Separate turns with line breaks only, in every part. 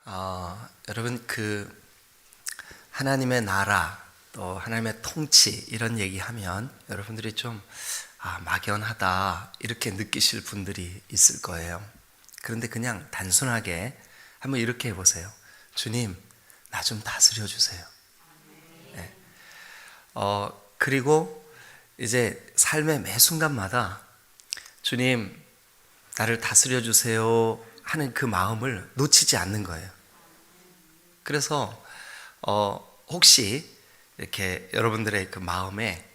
여러분 하나님의 나라 또 하나님의 통치 이런 얘기하면 여러분들이 좀 막연하다 이렇게 느끼실 분들이 있을 거예요. 그런데 그냥 단순하게 한번 이렇게 해보세요. 주님, 나 좀 다스려 주세요. 네. 그리고 이제 삶의 매 순간마다 주님, 나를 다스려 주세요 하는 그 마음을 놓치지 않는 거예요. 그래서 혹시 이렇게 여러분들의 그 마음에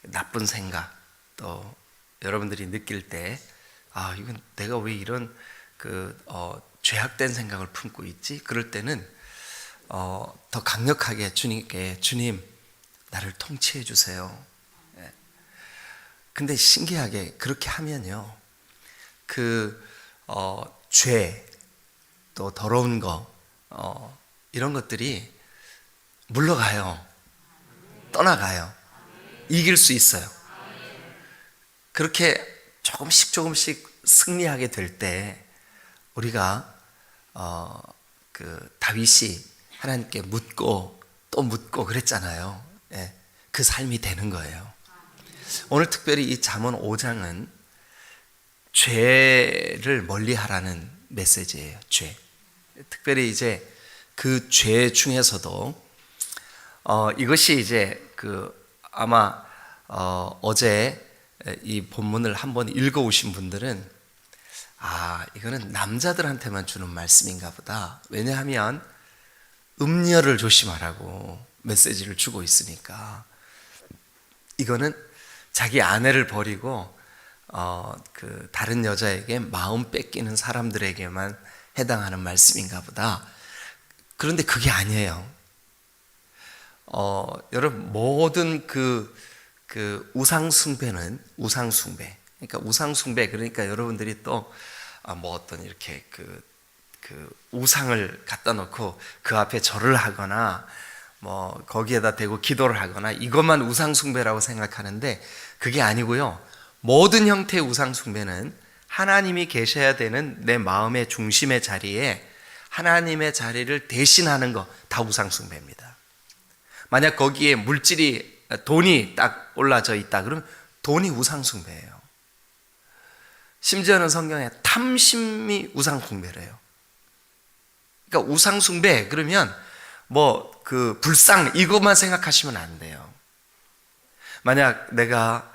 나쁜 생각 또 여러분들이 느낄 때 이건 내가 왜 이런 죄악된 생각을 품고 있지? 그럴 때는 더 강력하게 주님께 주님, 나를 통치해 주세요. 근데 신기하게 그렇게 하면요, 죄, 또 더러운 거, 이런 것들이 물러가요. 떠나가요. 이길 수 있어요. 그렇게 조금씩 승리하게 될 때 우리가 다윗이 하나님께 묻고 또 묻고 그랬잖아요. 그 삶이 되는 거예요. 오늘 특별히 이 잠언 5장은 죄를 멀리하라는 메시지예요. 죄. 특별히 이제 그 죄 중에서도 이것이 이제 아마 어제 이 본문을 한번 읽어오신 분들은 이거는 남자들한테만 주는 말씀인가 보다. 왜냐하면 음녀를 조심하라고 메시지를 주고 있으니까. 이거는 자기 아내를 버리고 다른 여자에게 마음 뺏기는 사람들에게만 해당하는 말씀인가 보다. 그런데 그게 아니에요. 여러분, 모든 우상숭배는 우상숭배. 그러니까 여러분들이 또 어떤 이렇게 우상을 갖다 놓고 그 앞에 절을 하거나 거기에다 대고 기도를 하거나 이것만 우상숭배라고 생각하는데 그게 아니고요. 모든 형태의 우상숭배는 하나님이 계셔야 되는 내 마음의 중심의 자리에 하나님의 자리를 대신하는 거 다 우상숭배입니다. 만약 거기에 돈이 딱 올라져 있다 그러면 돈이 우상숭배예요. 심지어는 성경에 탐심이 우상숭배래요. 그러니까 우상숭배 그러면 불상 이것만 생각하시면 안 돼요. 만약 내가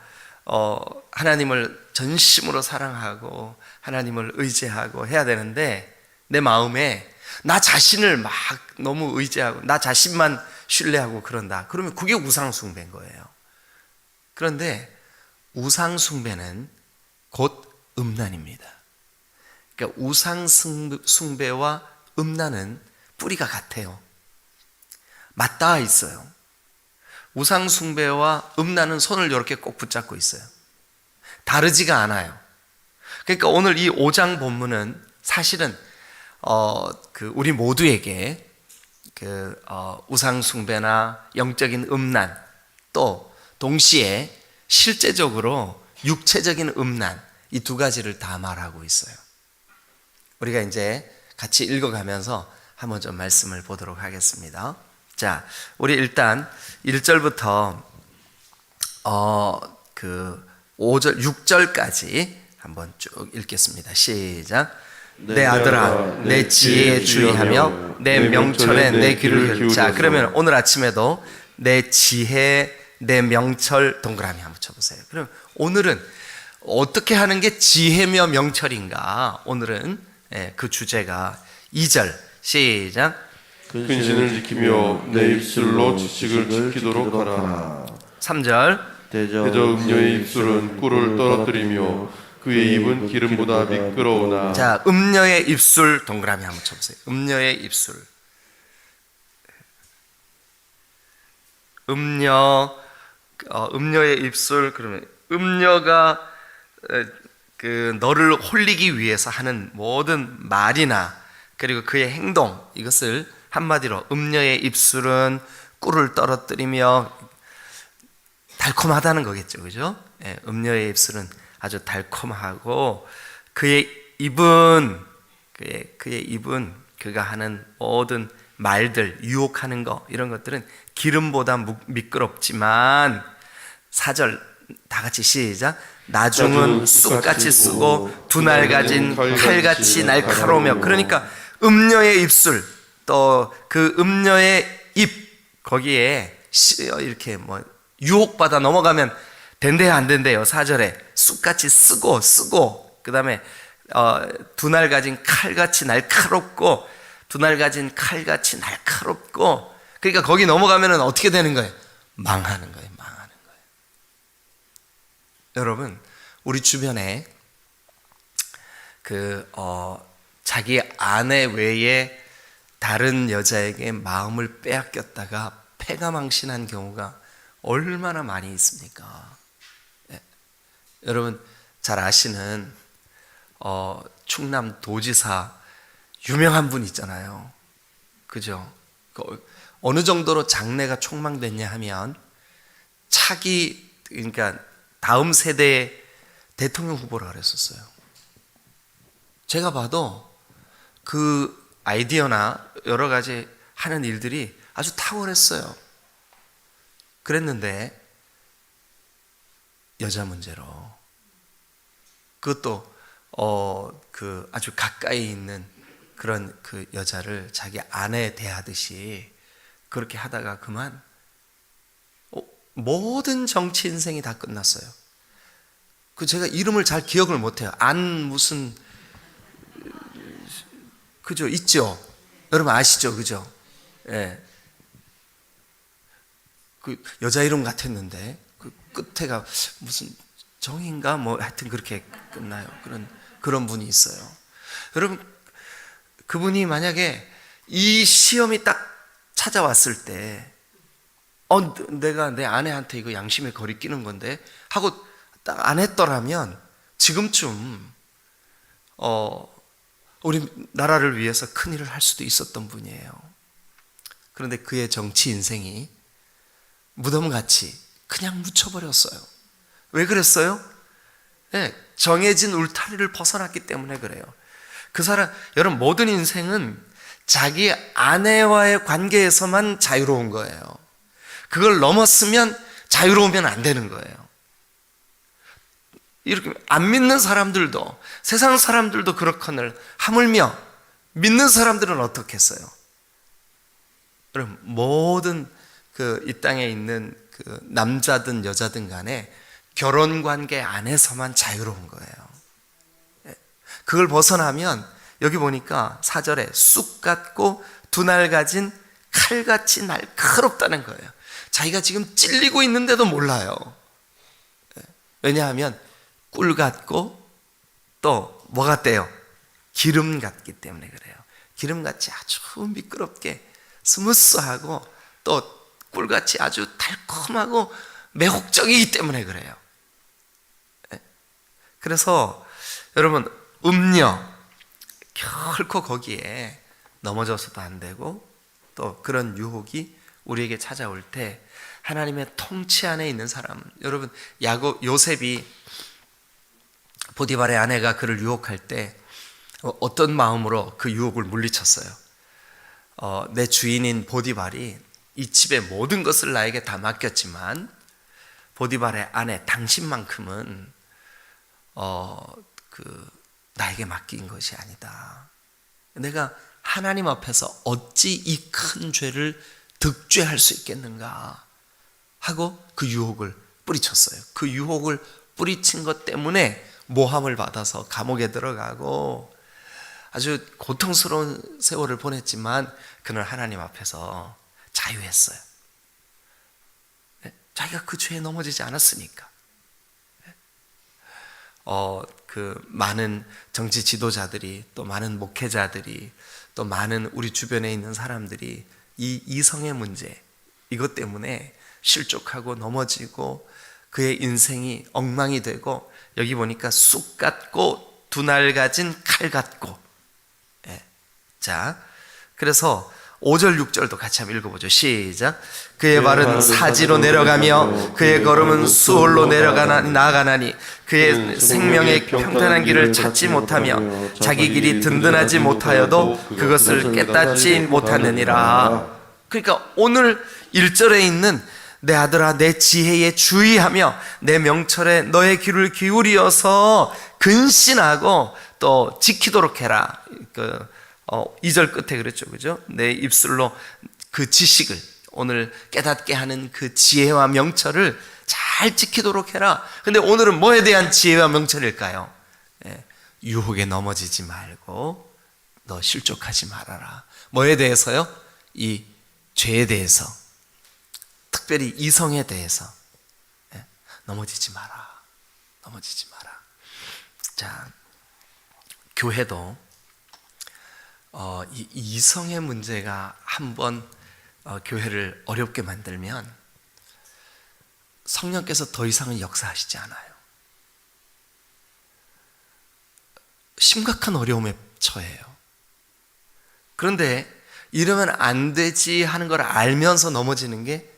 하나님을 전심으로 사랑하고 하나님을 의지하고 해야 되는데 내 마음에 나 자신을 막 너무 의지하고 나 자신만 신뢰하고 그런다. 그러면 그게 우상숭배인 거예요. 그런데 우상숭배는 곧 음란입니다. 그러니까 우상숭배와 음란은 뿌리가 같아요. 맞닿아 있어요. 우상숭배와 음란은 손을 이렇게 꼭 붙잡고 있어요. 다르지가 않아요. 그러니까 오늘 이 5장 본문은 사실은 우리 모두에게 우상숭배나 영적인 음란 또 동시에 실제적으로 육체적인 음란 이 두 가지를 다 말하고 있어요. 우리가 이제 같이 읽어가면서 한번 좀 말씀을 보도록 하겠습니다. 자, 우리 일단 1절부터 5절, 6절까지 한번 쭉 읽겠습니다. 시작. 내 아들아, 내 지혜에 주의하며 내 명철에 내 귀를 기울여. 자, 그러면 오늘 아침에도 내 지혜, 내 명철 동그라미 한번 쳐보세요. 그럼 오늘은 어떻게 하는 게 지혜며 명철인가? 오늘은 그 주제가 2절 시작.
근신을 지키며 내 입술로 지식을 지키도록 하라.
3절
대저 음녀의 입술은 꿀을 떨어뜨리며 그의 입은 기름보다 미끄러우나.
자, 음녀의 입술 동그라미 한번 쳐보세요. 음녀의 입술. 음녀의 입술. 그러면 음녀가 너를 홀리기 위해서 하는 모든 말이나 그리고 그의 행동, 이것을 한마디로 음녀의 입술은 꿀을 떨어뜨리며 달콤하다는 거겠죠, 그죠? 음녀의 입술은 아주 달콤하고 그의 입은 그가 하는 모든 말들, 유혹하는 거 이런 것들은 기름보다 미끄럽지만 4절 다 같이 시작. 나중은 쑥같이 쓰고 두 날 가진 칼같이 날카로우며. 그러니까 음녀의 입술, 또 그 음녀의 입 거기에 이렇게 뭐 유혹받아 넘어가면 된대요 안 된대요. 4절에 쑥같이 쓰고 그 다음에 두 날 가진 칼같이 날카롭고, 두 날 가진 칼같이 날카롭고. 그러니까 거기 넘어가면 어떻게 되는 거예요? 망하는 거예요. 여러분, 우리 주변에 자기 아내 외에 다른 여자에게 마음을 빼앗겼다가 패가망신한 경우가 얼마나 많이 있습니까? 네. 여러분 잘 아시는 충남 도지사 유명한 분 있잖아요. 그죠? 어느 정도로 장래가 촉망됐냐 하면 차기, 그러니까 다음 세대의 대통령 후보라 그랬었어요. 제가 봐도 그 아이디어나 여러 가지 하는 일들이 아주 탁월했어요. 그랬는데 여자 문제로, 그것도 그 아주 가까이 있는 그런 그 여자를 자기 아내 대하듯이 그렇게 하다가 그만 모든 정치 인생이 다 끝났어요. 제가 이름을 잘 기억을 못해요. 무슨 그죠? 있죠? 여러분 아시죠? 그죠? 예. 그 여자 이름 같았는데 그 끝에가 무슨 정인가 뭐 하여튼 그렇게 끝나요. 그런 분이 있어요. 여러분 그분이 만약에 이 시험이 딱 찾아왔을 때 내가 내 아내한테 이거 양심의 거리 끼는 건데 하고 딱 안 했더라면 지금쯤 우리 나라를 위해서 큰일을 할 수도 있었던 분이에요. 그런데 그의 정치 인생이 무덤같이 그냥 묻혀버렸어요. 왜 그랬어요? 네, 정해진 울타리를 벗어났기 때문에 그래요. 그 사람, 여러분 모든 인생은 자기 아내와의 관계에서만 자유로운 거예요. 그걸 넘었으면 자유로우면 안 되는 거예요. 이렇게 안 믿는 사람들도, 세상 사람들도 그렇거늘 하물며 믿는 사람들은 어떻겠어요? 여러분 모든 이 땅에 있는 그 남자든 여자든 간에 결혼 관계 안에서만 자유로운 거예요. 그걸 벗어나면 여기 보니까 4절에 쑥 같고 두 날 가진 칼같이 날카롭다는 거예요. 자기가 지금 찔리고 있는데도 몰라요. 왜냐하면 꿀 같고 또 뭐 같대요? 기름 같기 때문에 그래요. 기름같이 아주 미끄럽게 스무스하고 또 꿀같이 아주 달콤하고 매혹적이기 때문에 그래요. 그래서 여러분 음녀 결코 거기에 넘어져서도 안 되고, 또 그런 유혹이 우리에게 찾아올 때 하나님의 통치 안에 있는 사람, 여러분 요셉이 보디발의 아내가 그를 유혹할 때 어떤 마음으로 그 유혹을 물리쳤어요? 내 주인인 보디발이 이 집의 모든 것을 나에게 다 맡겼지만 보디발의 아내 당신만큼은 나에게 맡긴 것이 아니다. 내가 하나님 앞에서 어찌 이 큰 죄를 득죄할 수 있겠는가 하고 그 유혹을 뿌리쳤어요. 그 유혹을 뿌리친 것 때문에 모함을 받아서 감옥에 들어가고 아주 고통스러운 세월을 보냈지만 그는 하나님 앞에서 자유했어요. 자기가 그 죄에 넘어지지 않았으니까. 많은 정치 지도자들이, 또 많은 목회자들이, 또 많은 우리 주변에 있는 사람들이 이 이성의 문제, 이것 때문에 실족하고 넘어지고 그의 인생이 엉망이 되고, 여기 보니까 쑥 같고 두 날 가진 칼 같고. 자, 그래서 5절 6절도 같이 한번 읽어보죠. 시작. 그의 발은 사지로 내려가며 그의 걸음은 수월로 나아가나니 그의 생명의 평탄한 길을 찾지 못하며 자기 길이 든든하지 못하여도 그것을 깨닫지 못하느니라. 그러니까 오늘 1절에 있는 내 아들아 내 지혜에 주의하며 내 명철에 너의 귀를 기울여서 근신하고 또 지키도록 해라. 2절 끝에 그랬죠, 그죠? 내 입술로 그 지식을 오늘 깨닫게 하는 그 지혜와 명철을 잘 지키도록 해라. 근데 오늘은 뭐에 대한 지혜와 명철일까요? 유혹에 넘어지지 말고 너 실족하지 말아라. 뭐에 대해서요? 이 죄에 대해서, 특별히 이성에 대해서 넘어지지 마라. 넘어지지 마라. 자, 교회도 이 이성의 문제가 한번 교회를 어렵게 만들면 성령께서 더 이상은 역사하시지 않아요. 심각한 어려움에 처해요. 그런데 이러면 안 되지 하는 걸 알면서 넘어지는 게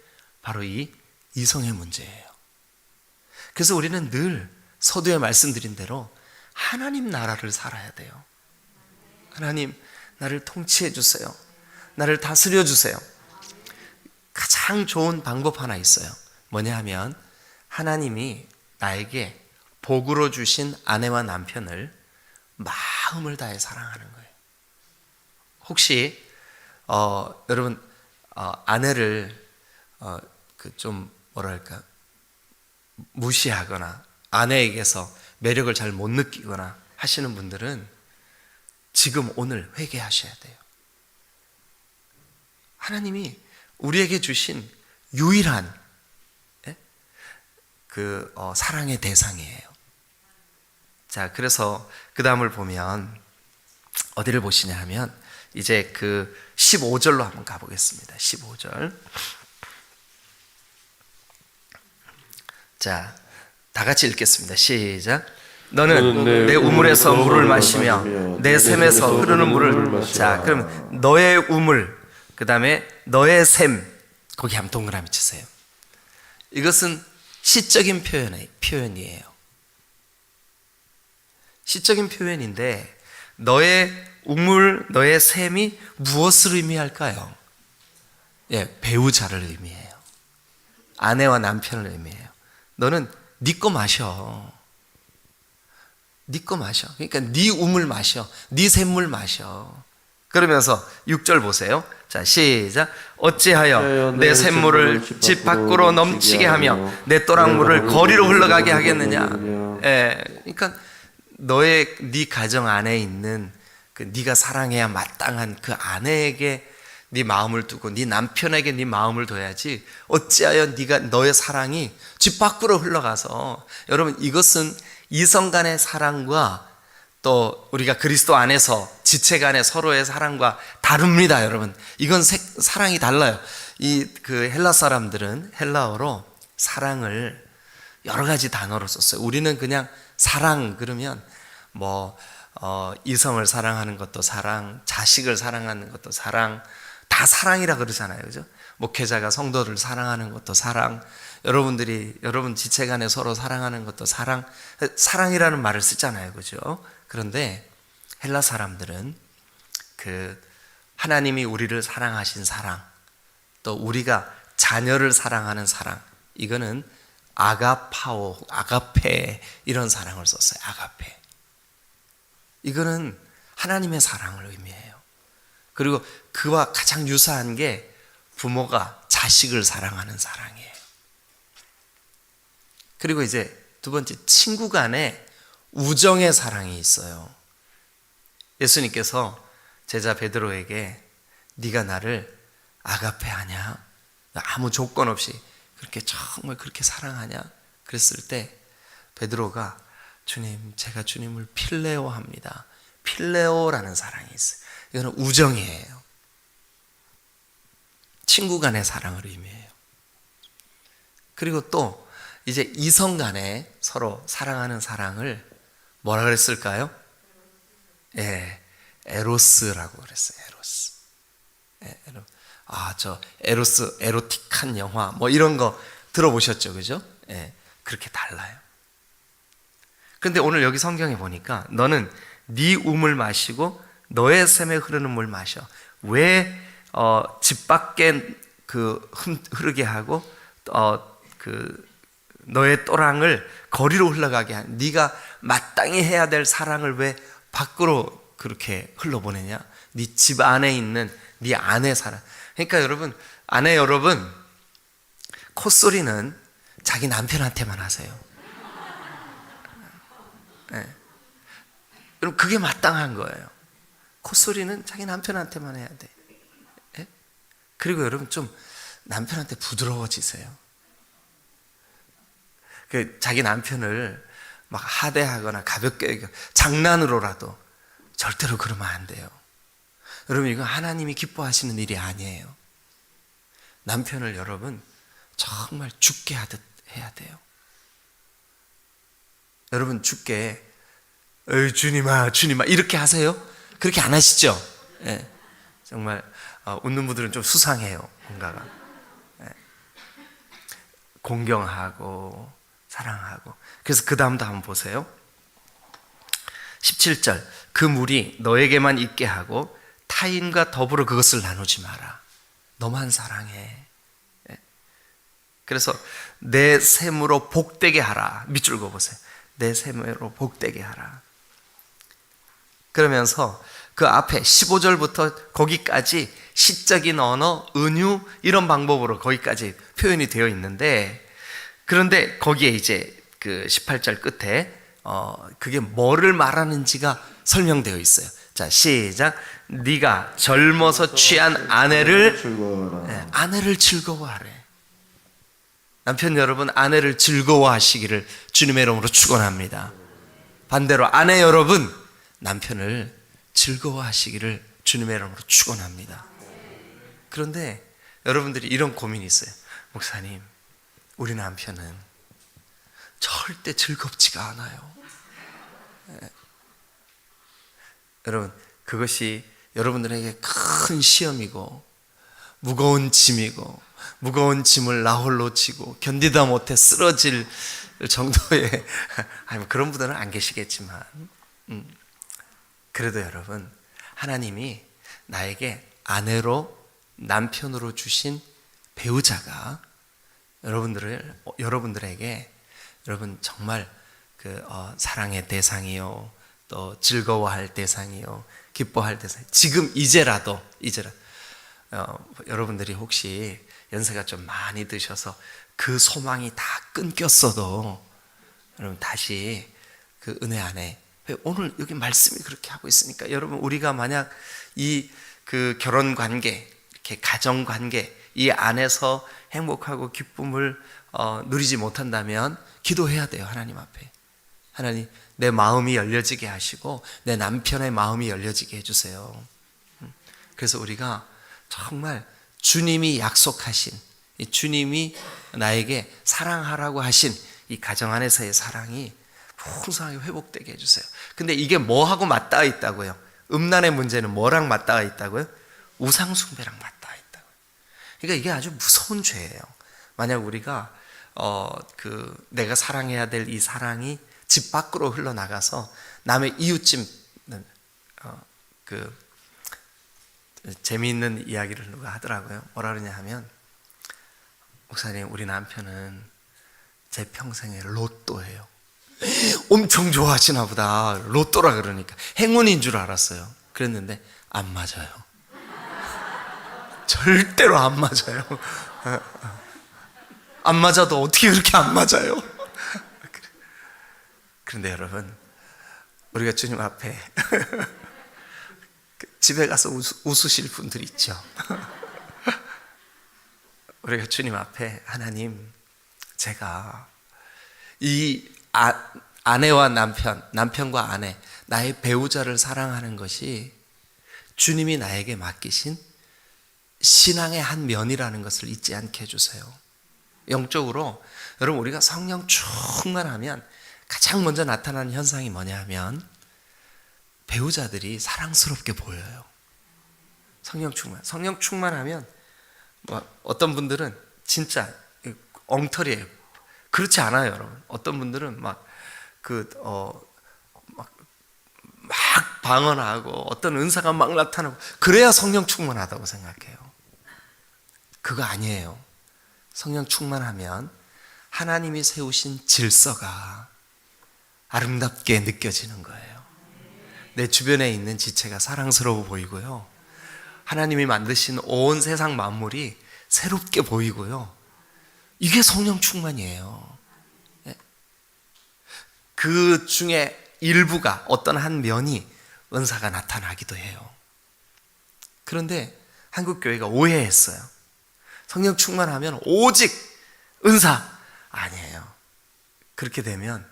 바로 이 이성의 문제예요. 그래서 우리는 늘 서두에 말씀드린 대로 하나님 나라를 살아야 돼요. 하나님 나를 통치해 주세요. 나를 다스려 주세요. 가장 좋은 방법 하나 있어요. 뭐냐 하면 하나님이 나에게 복으로 주신 아내와 남편을 마음을 다해 사랑하는 거예요. 혹시 여러분 아내를 좀 뭐랄까 무시하거나 아내에게서 매력을 잘 못 느끼거나 하시는 분들은 지금 오늘 회개하셔야 돼요. 하나님이 우리에게 주신 유일한 사랑의 대상이에요. 자, 그래서 그 다음을 보면 어디를 보시냐 하면 이제 그 15절로 한번 가보겠습니다. 15절. 자, 다 같이 읽겠습니다. 시작. 너는 내 우물에서 물을 마시며 내 샘에서 흐르는 물을. 자, 그럼 너의 우물, 그 다음에 너의 샘, 거기 한번 동그라미 치세요. 이것은 시적인 표현이에요. 시적인 표현인데 너의 우물, 너의 샘이 무엇을 의미할까요? 배우자를 의미해요. 아내와 남편을 의미해요. 너는 네 거 마셔. 네 거 마셔. 그러니까 네 우물 마셔. 네 샘물 마셔. 그러면서 6절 보세요. 자, 시작. 어찌하여 내 샘물을 집 밖으로 넘치게 하며 내 또랑물을 거리로 흘러가게 하겠느냐. 그러니까 네 가정 안에 있는 그 네가 사랑해야 마땅한 그 아내에게 네 마음을 두고 네 남편에게 네 마음을 둬야지. 어찌하여 너의 사랑이 집 밖으로 흘러가서. 여러분, 이것은 이성 간의 사랑과 또 우리가 그리스도 안에서 지체 간의 서로의 사랑과 다릅니다. 여러분, 이건 사랑이 달라요. 그 헬라 사람들은 헬라어로 사랑을 여러 가지 단어로 썼어요. 우리는 그냥 사랑 그러면 이성을 사랑하는 것도 사랑, 자식을 사랑하는 것도 사랑, 다 사랑이라 그러잖아요. 그죠? 목회자가 성도를 사랑하는 것도 사랑, 여러분 지체 간에 서로 사랑하는 것도 사랑이라는 말을 쓰잖아요. 그죠? 그런데 헬라 사람들은 하나님이 우리를 사랑하신 사랑, 또 우리가 자녀를 사랑하는 사랑, 이거는 아가파오, 아가페 이런 사랑을 썼어요. 아가페. 이거는 하나님의 사랑을 의미해요. 그리고 그와 가장 유사한 게 부모가 자식을 사랑하는 사랑이에요. 그리고 이제 두 번째, 친구 간에 우정의 사랑이 있어요. 예수님께서 제자 베드로에게 네가 나를 아가페 하냐? 아무 조건 없이 그렇게 정말 그렇게 사랑하냐? 그랬을 때 베드로가 주님, 제가 주님을 필레오 합니다. 필레오라는 사랑이 있어요. 이거는 우정이에요. 친구 간의 사랑을 의미해요. 그리고 또 이제 이성 간에 서로 사랑하는 사랑을 뭐라 그랬을까요? 에로스라고 그랬어요. 에로스. 여러분, 저 에로틱한 영화 뭐 이런 거 들어보셨죠, 그죠? 예, 그렇게 달라요. 그런데 오늘 여기 성경에 보니까 너는 네 우물 마시고 너의 샘에 흐르는 물 마셔. 왜 집 밖에 흐르게 하고 너의 또랑을 거리로 흘러가게 한, 네가 마땅히 해야 될 사랑을 왜 밖으로 그렇게 흘러보내냐? 네 집 안에 있는 네 아내 사랑. 그러니까 여러분, 아내 여러분, 콧소리는 자기 남편한테만 하세요. 네. 여러분, 그게 마땅한 거예요. 콧소리는 자기 남편한테만 해야 돼. 네? 그리고 여러분, 좀 남편한테 부드러워지세요. 자기 남편을 막 하대하거나 가볍게 장난으로라도 절대로 그러면 안 돼요. 여러분, 이건 하나님이 기뻐하시는 일이 아니에요. 남편을 여러분 정말 죽게 하듯 해야 돼요. 여러분, 죽게 주님아 주님아 이렇게 하세요? 그렇게 안 하시죠? 예. 정말 웃는 분들은 좀 수상해요. 뭔가가. 예. 공경하고 사랑하고. 그래서 그 다음도 한번 보세요. 17절, 그 물이 너에게만 있게 하고 타인과 더불어 그것을 나누지 마라. 너만 사랑해. 그래서 내 샘으로 복되게 하라. 밑줄 그어보세요. 내 샘으로 복되게 하라. 그러면서 그 앞에 15절부터 거기까지 시적인 언어, 은유 이런 방법으로 거기까지 표현이 되어 있는데, 그런데 거기에 이제 그 18절 끝에 그게 뭐를 말하는지가 설명되어 있어요. 자, 시작. 네가 젊어서 취한 아내를 즐거워하래. 남편 여러분, 아내를 즐거워하시기를 주님의 이름으로 축원합니다. 반대로 아내 여러분, 남편을 즐거워하시기를 주님의 이름으로 축원합니다. 그런데 여러분들이 이런 고민이 있어요. 목사님, 우리 남편은 절대 즐겁지가 않아요. 여러분, 그것이 여러분들에게 큰 시험이고 무거운 짐이고, 무거운 짐을 나 홀로 지고 견디다 못해 쓰러질 정도의 그런 분들은 안 계시겠지만, 그래도 여러분, 하나님이 나에게 아내로, 남편으로 주신 배우자가 여러분들에게 여러분 정말 사랑의 대상이요, 또 즐거워할 대상이요, 기뻐할 대상. 지금 이제라도 여러분들이 혹시 연세가 좀 많이 드셔서 그 소망이 다 끊겼어도 여러분 다시 그 은혜 안에, 오늘 여기 말씀이 그렇게 하고 있으니까 여러분, 우리가 만약 이 그 결혼 관계, 이렇게 가정 관계 이 안에서 행복하고 기쁨을 누리지 못한다면 기도해야 돼요. 하나님 앞에. 하나님, 내 마음이 열려지게 하시고 내 남편의 마음이 열려지게 해주세요. 그래서 우리가 정말 주님이 약속하신, 주님이 나에게 사랑하라고 하신 이 가정 안에서의 사랑이 풍성하게 회복되게 해주세요. 근데 이게 뭐하고 맞닿아 있다고요? 음란의 문제는 뭐랑 맞닿아 있다고요? 우상숭배랑 맞닿아 있다고요. 그러니까 이게 아주 무서운 죄예요. 만약 우리가 내가 사랑해야 될 이 사랑이 집 밖으로 흘러나가서 남의 이웃집, 재미있는 이야기를 누가 하더라고요. 뭐라 그러냐 하면, 목사님, 우리 남편은 제 평생의 로또예요. 엄청 좋아하시나 보다. 로또라 그러니까 행운인 줄 알았어요. 그랬는데 안 맞아요. 절대로 안 맞아요. 안 맞아도 어떻게 그렇게 안 맞아요? 그런데 여러분, 우리가 주님 앞에 집에 가서 웃으실 분들 있죠. 우리가 주님 앞에, 하나님, 제가 이 아내와 남편과 아내, 나의 배우자를 사랑하는 것이 주님이 나에게 맡기신 신앙의 한 면이라는 것을 잊지 않게 해주세요. 영적으로 여러분, 우리가 성령 충만하면 가장 먼저 나타나는 현상이 뭐냐 하면 배우자들이 사랑스럽게 보여요. 성령 충만하면 뭐 어떤 분들은 진짜 엉터리예요. 그렇지 않아요, 여러분. 어떤 분들은 막 방언하고 어떤 은사가 막 나타나고 그래야 성령 충만하다고 생각해요. 그거 아니에요. 성령 충만하면 하나님이 세우신 질서가 아름답게 느껴지는 거예요. 내 주변에 있는 지체가 사랑스러워 보이고요. 하나님이 만드신 온 세상 만물이 새롭게 보이고요. 이게 성령 충만이에요. 그 중에 일부가 어떤 한 면이 은사가 나타나기도 해요. 그런데 한국교회가 오해했어요. 성령 충만하면 오직 은사 아니에요. 그렇게 되면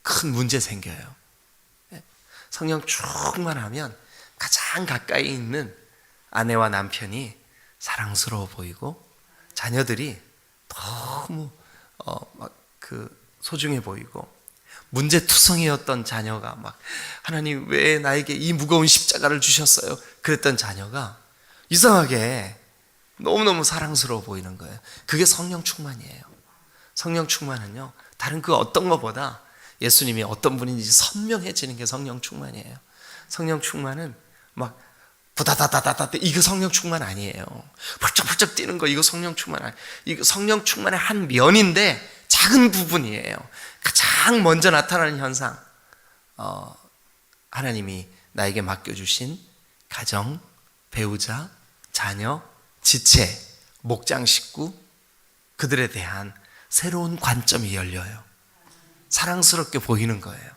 큰 문제 생겨요. 성령 충만하면 가장 가까이 있는 아내와 남편이 사랑스러워 보이고 자녀들이 너무 소중해 보이고, 문제투성이었던 자녀가 막 하나님 왜 나에게 이 무거운 십자가를 주셨어요? 그랬던 자녀가 이상하게 너무너무 사랑스러워 보이는 거예요. 그게 성령 충만이에요. 성령 충만은요, 다른 그 어떤 것보다 예수님이 어떤 분인지 선명해지는 게 성령 충만이에요. 성령 충만은 막 부다다다다다 이거 성령 충만 아니에요. 펄쩍펄쩍 뛰는 거 이거 성령 충만 아니에요. 이거 성령 충만의 한 면인데 작은 부분이에요. 가장 먼저 나타나는 현상, 하나님이 나에게 맡겨주신 가정, 배우자, 자녀, 지체, 목장 식구, 그들에 대한 새로운 관점이 열려요. 사랑스럽게 보이는 거예요.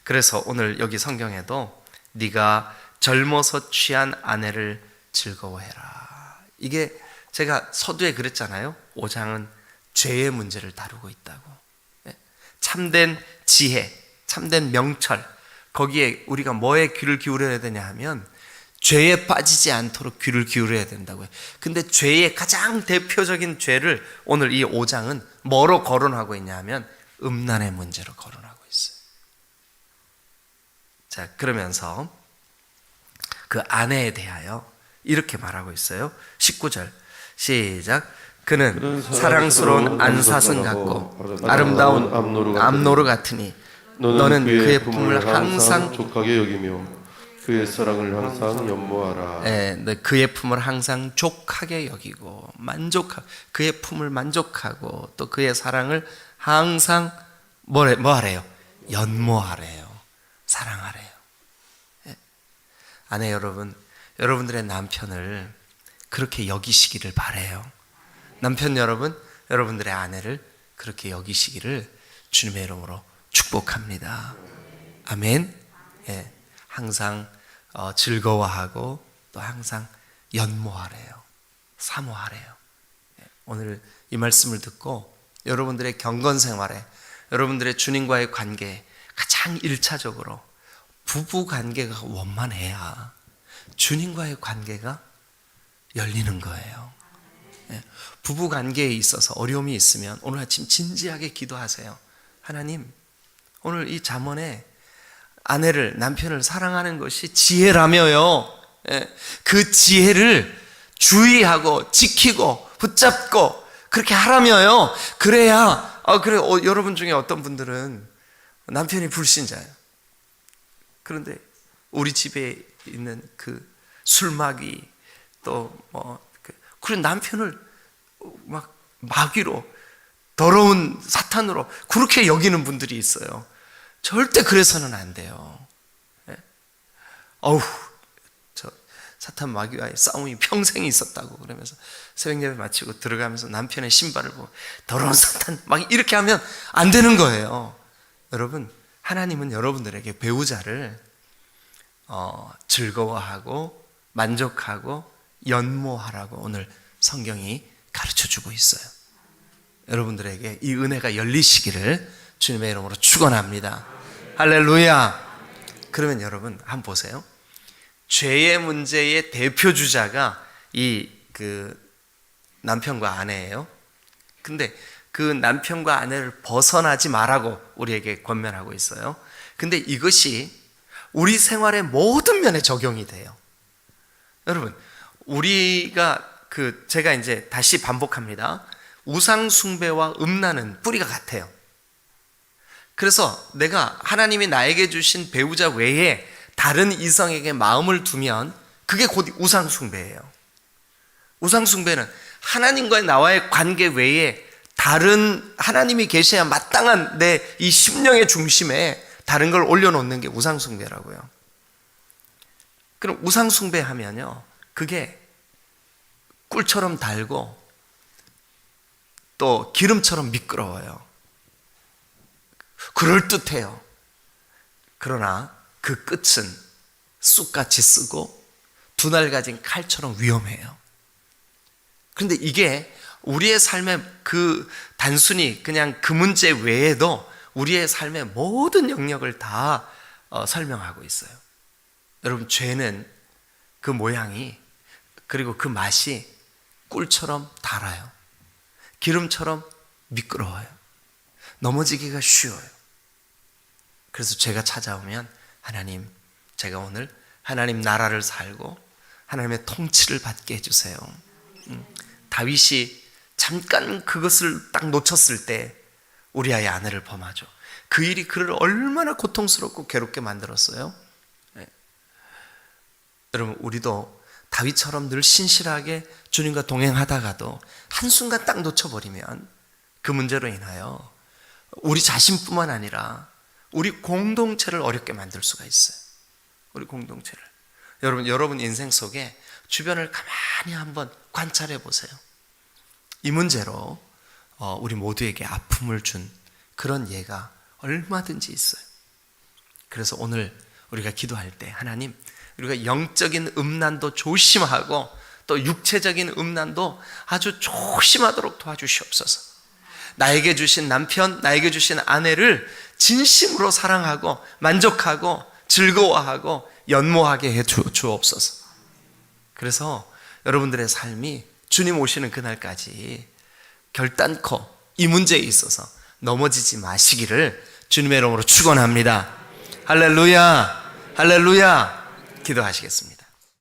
그래서 오늘 여기 성경에도 네가 젊어서 취한 아내를 즐거워해라. 이게 제가 서두에 그랬잖아요. 5장은 죄의 문제를 다루고 있다고. 참된 지혜, 참된 명철, 거기에 우리가 뭐에 귀를 기울여야 되냐 하면 죄에 빠지지 않도록 귀를 기울여야 된다고요. 근데 죄의 가장 대표적인 죄를 오늘 이 5장은 뭐로 거론하고 있냐 하면 음란의 문제로 거론하고 있어요. 자, 그러면서 그 아내에 대하여 이렇게 말하고 있어요. 19절 시작. 그는 사랑스러운 안사슴 같고 아름다운 암노루 같으니 너는 그의 품을 항상
족하게 여기며 그의 사랑을 항상 연모하라.
그의 품을 항상 족하게 여기고 그의 품을 만족하고 또 그의 사랑을 항상 뭐 하래요? 연모하래요. 사랑하래요. 아내 여러분, 여러분들의 남편을 그렇게 여기시기를 바라요. 남편 여러분, 여러분들의 아내를 그렇게 여기시기를 주님의 이름으로 축복합니다. 아멘. 항상 즐거워하고 또 항상 연모하래요. 사모하래요. 오늘 이 말씀을 듣고 여러분들의 경건 생활에, 여러분들의 주님과의 관계에 가장 1차적으로 부부 관계가 원만해야 주님과의 관계가 열리는 거예요. 부부 관계에 있어서 어려움이 있으면 오늘 아침 진지하게 기도하세요. 하나님, 오늘 이 잠언에 아내를, 남편을 사랑하는 것이 지혜라며요. 그 지혜를 주의하고 지키고 붙잡고 그렇게 하라며요. 그래야 여러분 중에 어떤 분들은 남편이 불신자예요. 그런데 우리 집에 있는 그 술마귀 또 그런 남편을 막 마귀로, 더러운 사탄으로 그렇게 여기는 분들이 있어요. 절대 그래서는 안 돼요. 저 사탄 마귀와의 싸움이 평생 있었다고 그러면서 새벽 예배 마치고 들어가면서 남편의 신발을 보고 더러운 사탄 막 이렇게 하면 안 되는 거예요. 여러분, 하나님은 여러분들에게 배우자를 즐거워하고 만족하고 연모하라고 오늘 성경이 가르쳐주고 있어요. 여러분들에게 이 은혜가 열리시기를 주님의 이름으로 축원합니다. 할렐루야. 그러면 여러분 한번 보세요. 죄의 문제의 대표 주자가 그 남편과 아내예요. 근데 그 남편과 아내를 벗어나지 말라고 우리에게 권면하고 있어요. 근데 이것이 우리 생활의 모든 면에 적용이 돼요. 여러분, 우리가 제가 이제 다시 반복합니다. 우상 숭배와 음란은 뿌리가 같아요. 그래서 내가 하나님이 나에게 주신 배우자 외에 다른 이성에게 마음을 두면 그게 곧 우상 숭배예요. 우상 숭배는 하나님과의 나와의 관계 외에 다른 하나님이 계셔야 마땅한 내 이 심령의 중심에 다른 걸 올려놓는 게 우상 숭배라고요. 그럼 우상 숭배하면요, 그게 꿀처럼 달고 또 기름처럼 미끄러워요. 그럴듯해요. 그러나 그 끝은 쑥같이 쓰고 두 날 가진 칼처럼 위험해요. 그런데 이게 우리의 삶의 단순히 그냥 그 문제 외에도 우리의 삶의 모든 영역을 다 설명하고 있어요. 여러분, 죄는 그 모양이 그리고 그 맛이 꿀처럼 달아요. 기름처럼 미끄러워요. 넘어지기가 쉬워요. 그래서 죄가 찾아오면 하나님, 제가 오늘 하나님 나라를 살고 하나님의 통치를 받게 해주세요. 다윗이 잠깐 그것을 딱 놓쳤을 때 우리아의 아내를 범하죠. 그 일이 그를 얼마나 고통스럽고 괴롭게 만들었어요. 네. 여러분, 우리도 다윗처럼 늘 신실하게 주님과 동행하다가도 한순간 딱 놓쳐버리면 그 문제로 인하여 우리 자신뿐만 아니라 우리 공동체를 어렵게 만들 수가 있어요. 우리 공동체를. 여러분 인생 속에 주변을 가만히 한번 관찰해 보세요. 이 문제로 우리 모두에게 아픔을 준 그런 예가 얼마든지 있어요. 그래서 오늘 우리가 기도할 때 하나님, 우리가 영적인 음란도 조심하고 또 육체적인 음란도 아주 조심하도록 도와주시옵소서. 나에게 주신 남편, 나에게 주신 아내를 진심으로 사랑하고 만족하고 즐거워하고 연모하게 해 주옵소서. 그래서 여러분들의 삶이 주님 오시는 그날까지 결단코 이 문제에 있어서 넘어지지 마시기를 주님의 이름으로 축원합니다. 할렐루야, 할렐루야. 기도하시겠습니다.